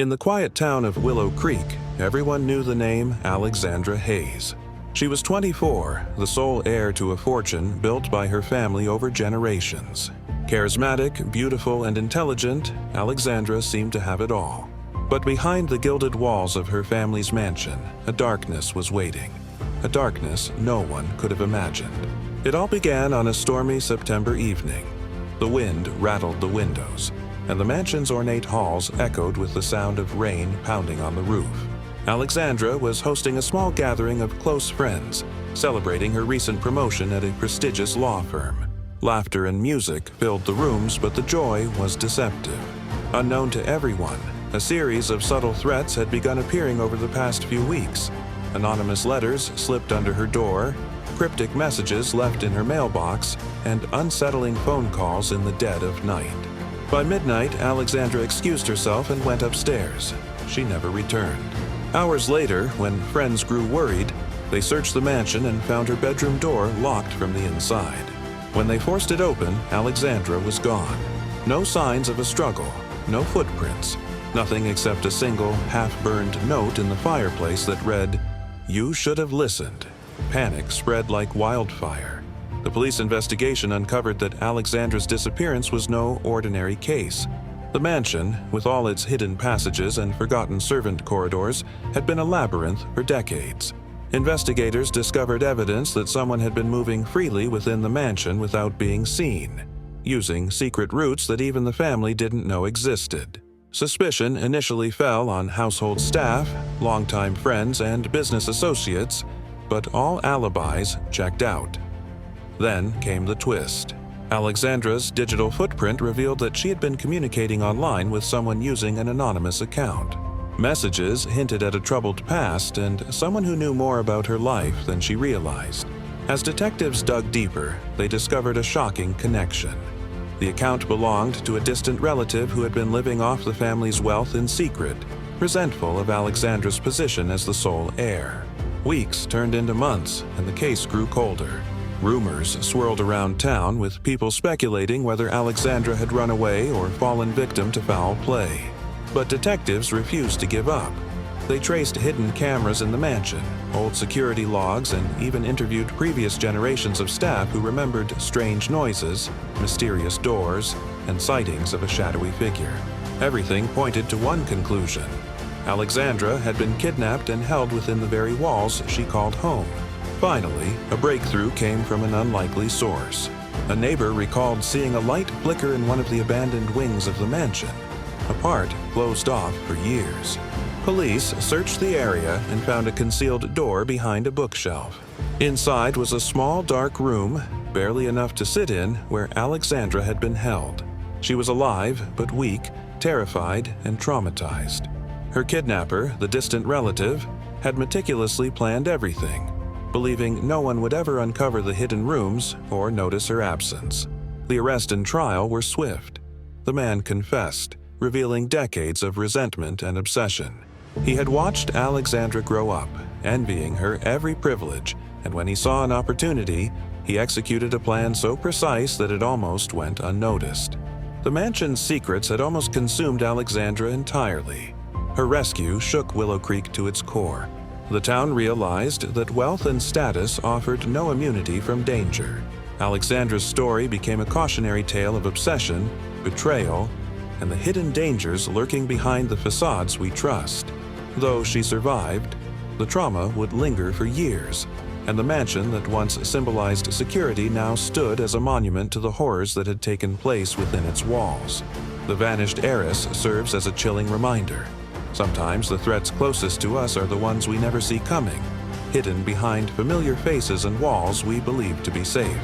In the quiet town of Willow Creek, everyone knew the name Alexandra Hayes. She was 24, the sole heir to a fortune built by her family over generations. Charismatic, beautiful, and intelligent, Alexandra seemed to have it all. But behind the gilded walls of her family's mansion, a darkness was waiting. A darkness no one could have imagined. It all began on a stormy September evening. The wind rattled the windows, and the mansion's ornate halls echoed with the sound of rain pounding on the roof. Alexandra was hosting a small gathering of close friends, celebrating her recent promotion at a prestigious law firm. Laughter and music filled the rooms, but the joy was deceptive. Unknown to everyone, a series of subtle threats had begun appearing over the past few weeks. Anonymous letters slipped under her door, cryptic messages left in her mailbox, and unsettling phone calls in the dead of night. By midnight, Alexandra excused herself and went upstairs. She never returned. Hours later, when friends grew worried, they searched the mansion and found her bedroom door locked from the inside. When they forced it open, Alexandra was gone. No signs of a struggle, no footprints, nothing except a single, half-burned note in the fireplace that read, "You should have listened." Panic spread like wildfire. The police investigation uncovered that Alexandra's disappearance was no ordinary case. The mansion, with all its hidden passages and forgotten servant corridors, had been a labyrinth for decades. Investigators discovered evidence that someone had been moving freely within the mansion without being seen, using secret routes that even the family didn't know existed. Suspicion initially fell on household staff, longtime friends, and business associates, but all alibis checked out. Then came the twist. Alexandra's digital footprint revealed that she had been communicating online with someone using an anonymous account. Messages hinted at a troubled past and someone who knew more about her life than she realized. As detectives dug deeper, they discovered a shocking connection. The account belonged to a distant relative who had been living off the family's wealth in secret, resentful of Alexandra's position as the sole heir. Weeks turned into months, and the case grew colder. Rumors swirled around town, with people speculating whether Alexandra had run away or fallen victim to foul play. But detectives refused to give up. They traced hidden cameras in the mansion, old security logs, and even interviewed previous generations of staff who remembered strange noises, mysterious doors, and sightings of a shadowy figure. Everything pointed to one conclusion. Alexandra had been kidnapped and held within the very walls she called home. Finally, a breakthrough came from an unlikely source. A neighbor recalled seeing a light flicker in one of the abandoned wings of the mansion, a part closed off for years. Police searched the area and found a concealed door behind a bookshelf. Inside was a small, dark room, barely enough to sit in, where Alexandra had been held. She was alive, but weak, terrified, and traumatized. Her kidnapper, the distant relative, had meticulously planned everything, believing no one would ever uncover the hidden rooms or notice her absence. The arrest and trial were swift. The man confessed, revealing decades of resentment and obsession. He had watched Alexandra grow up, envying her every privilege, and when he saw an opportunity, he executed a plan so precise that it almost went unnoticed. The mansion's secrets had almost consumed Alexandra entirely. Her rescue shook Willow Creek to its core. The town realized that wealth and status offered no immunity from danger. Alexandra's story became a cautionary tale of obsession, betrayal, and the hidden dangers lurking behind the facades we trust. Though she survived, the trauma would linger for years, and the mansion that once symbolized security now stood as a monument to the horrors that had taken place within its walls. The vanished heiress serves as a chilling reminder. Sometimes the threats closest to us are the ones we never see coming, hidden behind familiar faces and walls we believe to be safe.